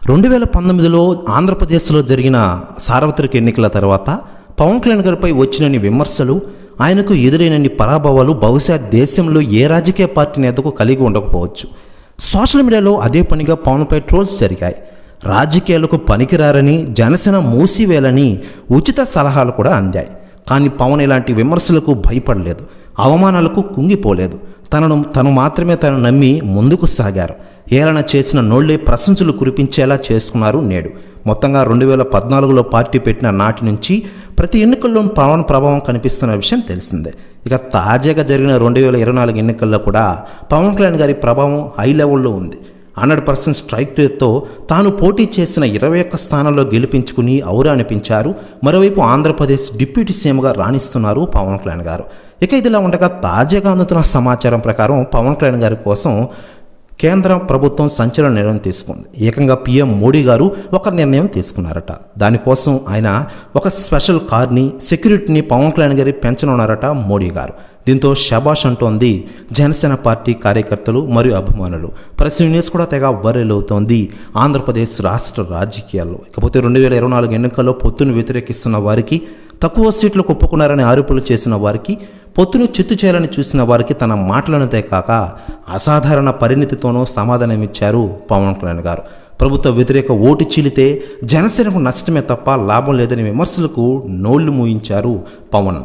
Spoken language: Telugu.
2019లో ఆంధ్రప్రదేశ్లో జరిగిన సార్వత్రిక ఎన్నికల తర్వాత పవన్ కళ్యాణ్ గారిపై వచ్చినన్ని విమర్శలు, ఆయనకు ఎదురైనన్ని పరాభవాలు బహుశా దేశంలో ఏ రాజకీయ పార్టీ నేతకు కలిగి ఉండకపోవచ్చు. సోషల్ మీడియాలో అదే పనిగా పవన్పై ట్రోల్స్ జరిగాయి. రాజకీయాలకు పనికిరారని, జనసేన మూసివేయాలని ఉచిత సలహాలు కూడా అందాయి. కానీ పవన్ ఇలాంటి విమర్శలకు భయపడలేదు, అవమానాలకు కుంగిపోలేదు. తను మాత్రమే నమ్మి ముందుకు సాగారు. ఏలన చేసిన నోళ్లే ప్రశంసలు కురిపించేలా చేసుకున్నారు. నేడు మొత్తంగా 2014లో పార్టీ పెట్టిన నాటి నుంచి ప్రతి ఎన్నికల్లో పవన్ ప్రభావం కనిపిస్తున్న విషయం తెలిసిందే. ఇక తాజాగా జరిగిన 2024 ఎన్నికల్లో కూడా పవన్ కళ్యాణ్ గారి ప్రభావం హై లెవెల్లో ఉంది. 100% స్ట్రైక్ రేట్తో తాను పోటీ చేసిన 21 స్థానాల్లో గెలిపించుకుని ఔరా అనిపించారు. మరోవైపు ఆంధ్రప్రదేశ్ డిప్యూటీ సీఎంగా రాణిస్తున్నారు పవన్ కళ్యాణ్ గారు. ఇక ఇదిలా ఉండగా తాజాగా అందుతున్న సమాచారం ప్రకారం పవన్ కళ్యాణ్ గారి కోసం కేంద్ర ప్రభుత్వం సంచలన నిర్ణయం తీసుకుంది. ఏకంగా పీఎం మోడీ గారు ఒక నిర్ణయం తీసుకున్నారట. దానికోసం ఆయన ఒక స్పెషల్ కార్ని, సెక్యూరిటీని పవన్ కళ్యాణ్ గారి పెంచనున్నారట మోడీ గారు. దీంతో శబాష్ అంటోంది జనసేన పార్టీ కార్యకర్తలు మరియు అభిమానులు. ప్రెస్ న్యూస్ కూడా తెగ వైరల్ అవుతోంది ఆంధ్రప్రదేశ్ రాష్ట్ర రాజకీయాల్లో. ఇకపోతే 2024 ఎన్నికల్లో పొత్తును వ్యతిరేకిస్తున్న వారికి, తక్కువ సీట్లకు ఒప్పుకున్నారని ఆరోపణలు చేసిన వారికి, పొత్తును చిత్తు చేయాలని చూసిన వారికి తన మాటలనతే కాక అసాధారణ పరిణితితోనూ సమాధానమిచ్చారు పవన్ కళ్యాణ్ గారు. ప్రభుత్వ వ్యతిరేక ఓటు చీలితే జనసేనకు నష్టమే తప్ప లాభం లేదని విమర్శలకు నోళ్లు మూయించారు పవన్.